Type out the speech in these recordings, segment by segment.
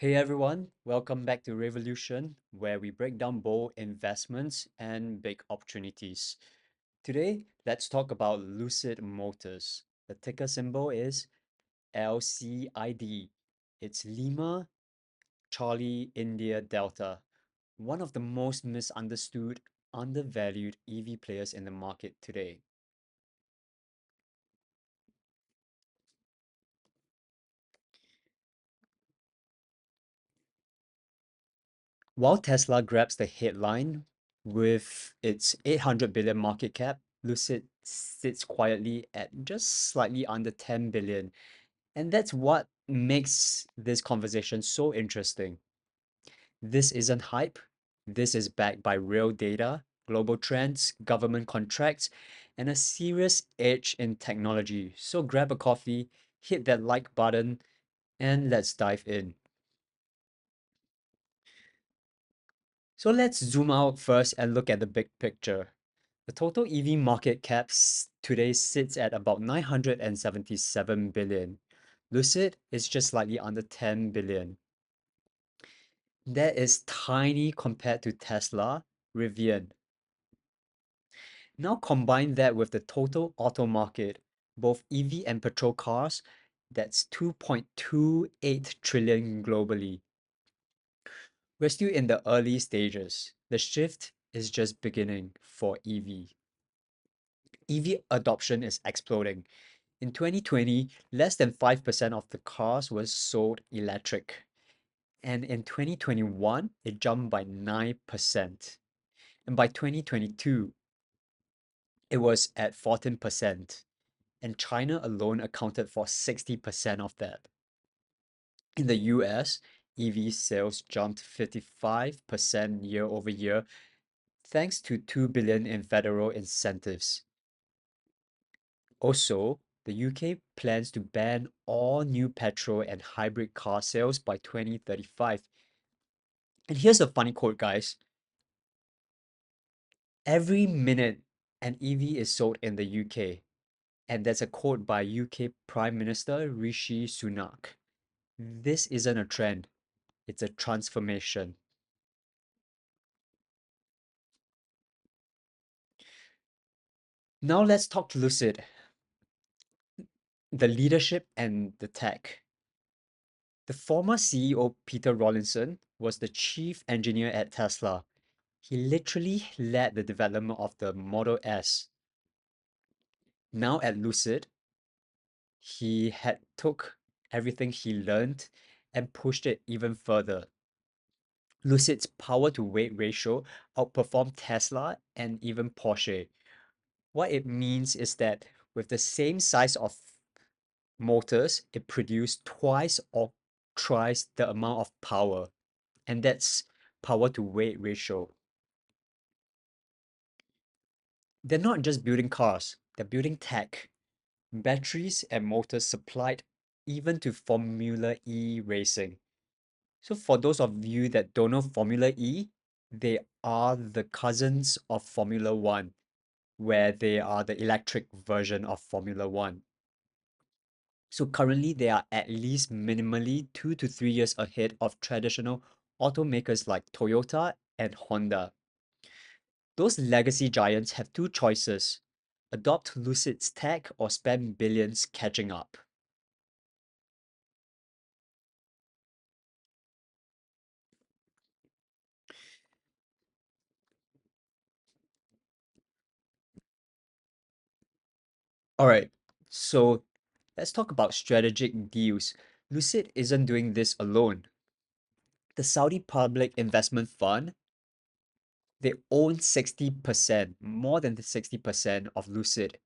Hey everyone, welcome back to Rayvolution, where we break down bold investments and big opportunities. Today, let's talk about Lucid Motors. The ticker symbol is LCID. It's Lima, Charlie, India, Delta. One of the most misunderstood, undervalued EV players in the market today. While Tesla grabs the headline with its 800 billion market cap, Lucid sits quietly at just slightly under 10 billion. And that's what makes this conversation so interesting. This isn't hype. This is backed by real data, global trends, government contracts, and a serious edge in technology. So grab a coffee, hit that like button, and let's dive in. So let's zoom out first and look at the big picture. The total EV market cap today sits at about 977 billion. Lucid is just slightly under 10 billion. That is tiny compared to Tesla, Rivian. Now combine that with the total auto market, both EV and petrol cars, that's 2.28 trillion globally. We're still in the early stages. The shift is just beginning for EV. EV adoption is exploding. In 2020, less than 5% of the cars were sold electric. And in 2021, it jumped by 9%. And by 2022, it was at 14%. And China alone accounted for 60% of that. In the US, EV sales jumped 55% year over year thanks to 2 billion in federal incentives. Also, the UK plans to ban all new petrol and hybrid car sales by 2035. And here's a funny quote, guys. Every minute an EV is sold in the UK. And that's a quote by UK Prime Minister Rishi Sunak. This isn't a trend, it's a transformation. Now let's talk Lucid, the leadership and the tech. The former CEO Peter Rawlinson was the chief engineer at Tesla. He literally led the development of the Model S. Now at Lucid, he had took everything he learned and pushed it even further. Lucid's power to weight ratio outperformed Tesla and even Porsche. What it means is that with the same size of motors, it produced twice or thrice the amount of power, and that's power to weight ratio. They're not just building cars, they're building tech. Batteries and motors supplied even to Formula E racing. So for those of you that don't know Formula E, they are the cousins of Formula One, where they are the electric version of Formula One. So currently they are at least minimally 2 to 3 years ahead of traditional automakers like Toyota and Honda. Those legacy giants have two choices: adopt Lucid's tech or spend billions catching up. All right, so let's talk about strategic deals. Lucid isn't doing this alone. The Saudi Public Investment Fund, they own 60%, more than the 60% of Lucid.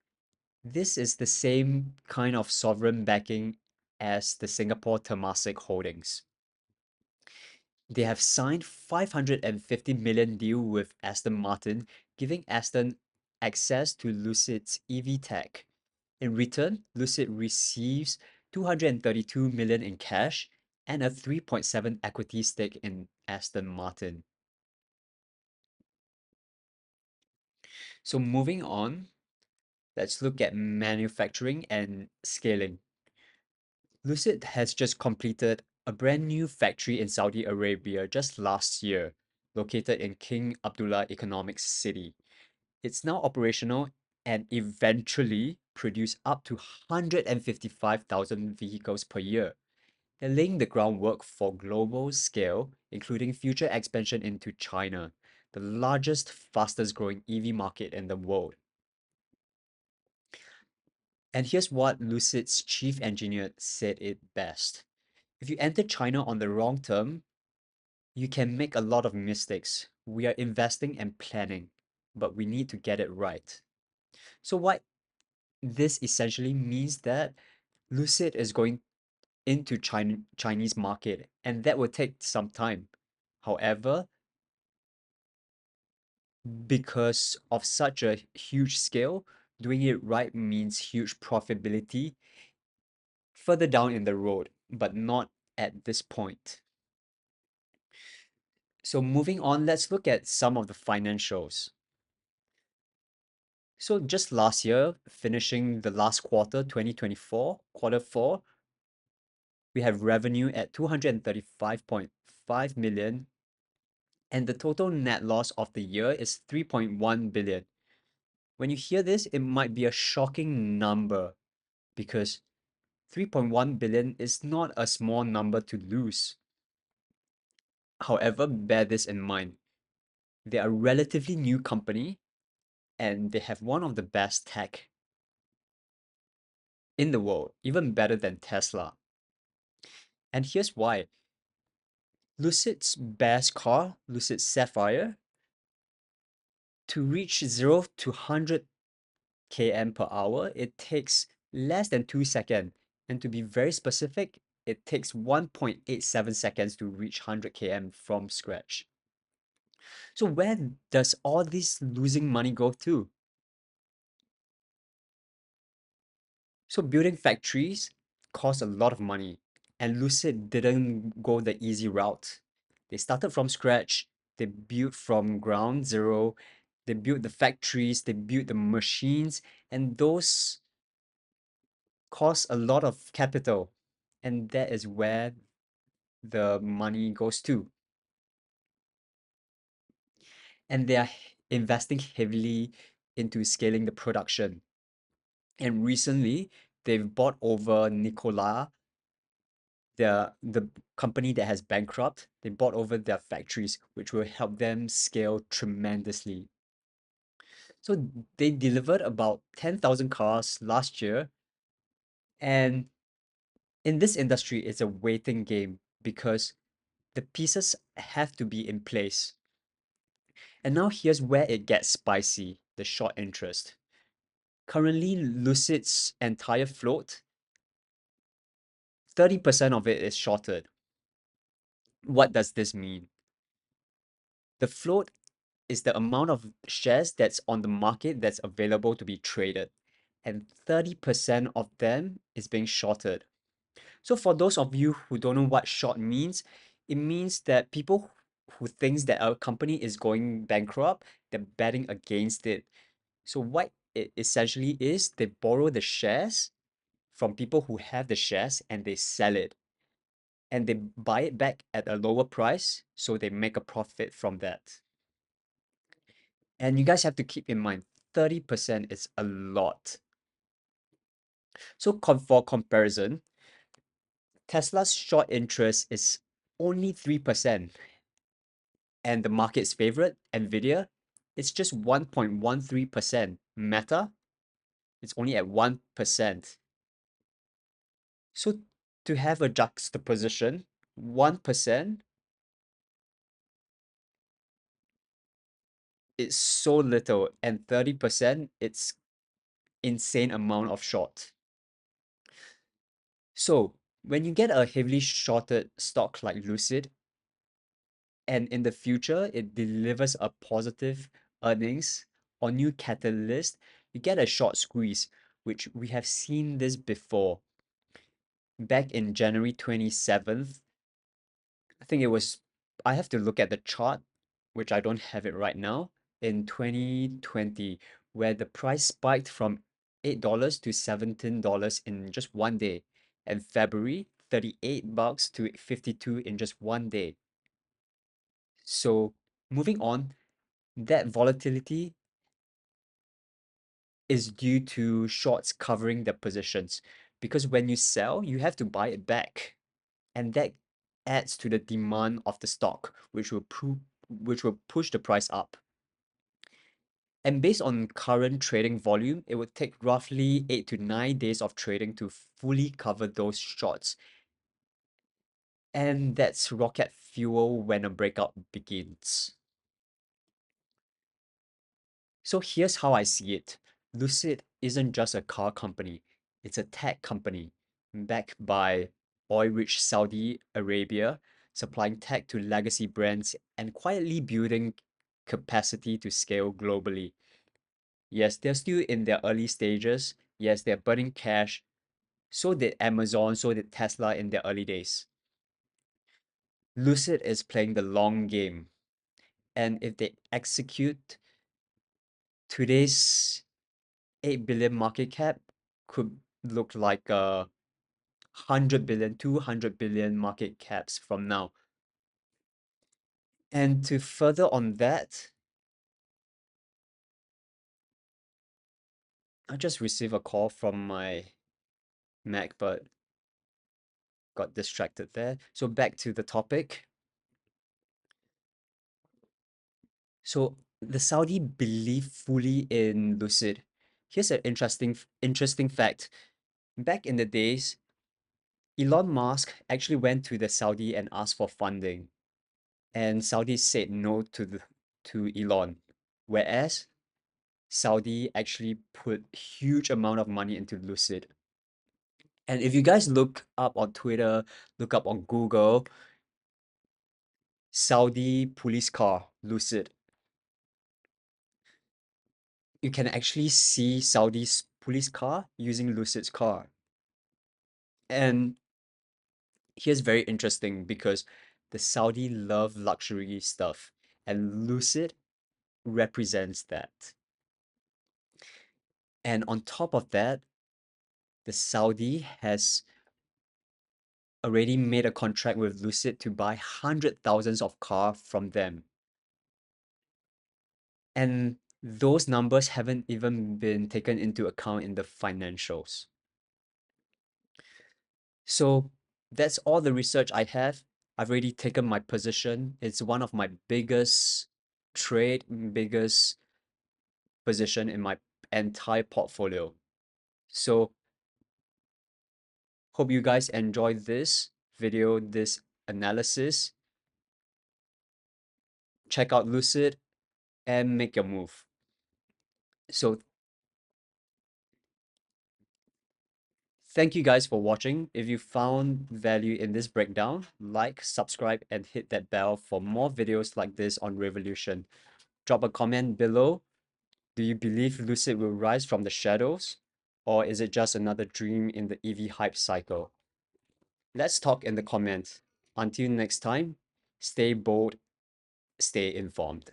This is the same kind of sovereign backing as the Singapore Temasek Holdings. They have signed 550 million deal with Aston Martin, giving Aston access to Lucid's EV tech. In return, Lucid receives 232 million in cash and a 3.7 equity stake in Aston Martin. So moving on, let's look at manufacturing and scaling. Lucid has just completed a brand new factory in Saudi Arabia just last year, located in King Abdullah Economic City. It's now operational and eventually produce up to 155,000 vehicles per year. They're laying the groundwork for global scale, including future expansion into China, the largest, fastest growing EV market in the world. And here's what Lucid's chief engineer said it best. If you enter China on the wrong term, you can make a lot of mistakes. We are investing and planning, but we need to get it right. So what this essentially means that Lucid is going into Chinese market, and that will take some time. However, because of such a huge scale, doing it right means huge profitability further down in the road, but not at this point. So moving on, let's look at some of the financials. So just last year, finishing the last quarter, 2024, quarter four, we have revenue at 235.5 million, and the total net loss of the year is 3.1 billion. When you hear this, it might be a shocking number because 3.1 billion is not a small number to lose. However, bear this in mind. They are a relatively new company and they have one of the best tech in the world, even better than Tesla. And here's why. Lucid's best car, Lucid Sapphire, to reach 0 to 100 km per hour, it takes less than 2 seconds. And to be very specific, it takes 1.87 seconds to reach 100 km from scratch. So where does all this losing money go to? So building factories costs a lot of money, and Lucid didn't go the easy route. They started from scratch, they built from ground zero, they built the factories, they built the machines, and those cost a lot of capital. And that is where the money goes to. And they are investing heavily into scaling the production. And recently, they've bought over Nikola, the company that has bankrupt. They bought over their factories, which will help them scale tremendously. So they delivered about 10,000 cars last year. And in this industry, it's a waiting game because the pieces have to be in place. And now here's where it gets spicy, the short interest. Currently, Lucid's entire float, 30% of it is shorted. What does this mean? The float is the amount of shares that's on the market that's available to be traded, and 30% of them is being shorted. So for those of you who don't know what short means, it means that people who thinks that a company is going bankrupt, they're betting against it. So what it essentially is, they borrow the shares from people who have the shares and they sell it. And they buy it back at a lower price, so they make a profit from that. And you guys have to keep in mind, 30% is a lot. So for comparison, Tesla's short interest is only 3%, and the market's favorite, Nvidia, it's just 1.13%. Meta, it's only at 1%. So to have a juxtaposition, 1% is so little, and 30%, it's insane amount of short. So when you get a heavily shorted stock like Lucid, and in the future it delivers a positive earnings or new catalyst, you get a short squeeze, which we have seen this before. Back in January 27th, I think it was, I have to look at the chart, which I don't have it right now, in 2020, where the price spiked from $8 to $17 in just one day. And February $38 to 52 in just one day. So moving on, that volatility is due to shorts covering their positions because when you sell, you have to buy it back, and that adds to the demand of the stock, which will push the price up. And based on current trading volume, it would take roughly 8 to 9 days of trading to fully cover those shorts. And that's rocket fuel when a breakout begins. So here's how I see it. Lucid isn't just a car company, it's a tech company backed by oil-rich Saudi Arabia, supplying tech to legacy brands and quietly building capacity to scale globally. Yes, they're still in their early stages. Yes, they're burning cash. So did Amazon, so did Tesla in their early days. Lucid is playing the long game. And if they execute, today's 8 billion market cap could look like a 100 billion, 200 billion market caps from now. And to further on that, I just received a call from my Mac, but got distracted there. So back to the topic. So the Saudi believe fully in Lucid. Here's an interesting fact. Back in the days, Elon Musk actually went to the Saudi and asked for funding, and Saudi said no to Elon. Whereas Saudi actually put huge amount of money into Lucid. And if you guys look up on Twitter, look up on Google, Saudi police car, Lucid, you can actually see Saudi's police car using Lucid's car. And here's very interesting because the Saudi love luxury stuff, and Lucid represents that. And on top of that, the Saudi has already made a contract with Lucid to buy hundred thousands of cars from them. And those numbers haven't even been taken into account in the financials. So that's all the research I have. I've already taken my position. It's one of my biggest position in my entire portfolio. So hope you guys enjoyed this video, this analysis. Check out Lucid and make your move. So thank you guys for watching. If you found value in this breakdown, like, subscribe, and hit that bell for more videos like this on Rayvolution. Drop a comment below. Do you believe Lucid will rise from the shadows? Or is it just another dream in the EV hype cycle? Let's talk in the comments. Until next time, stay bold, stay informed.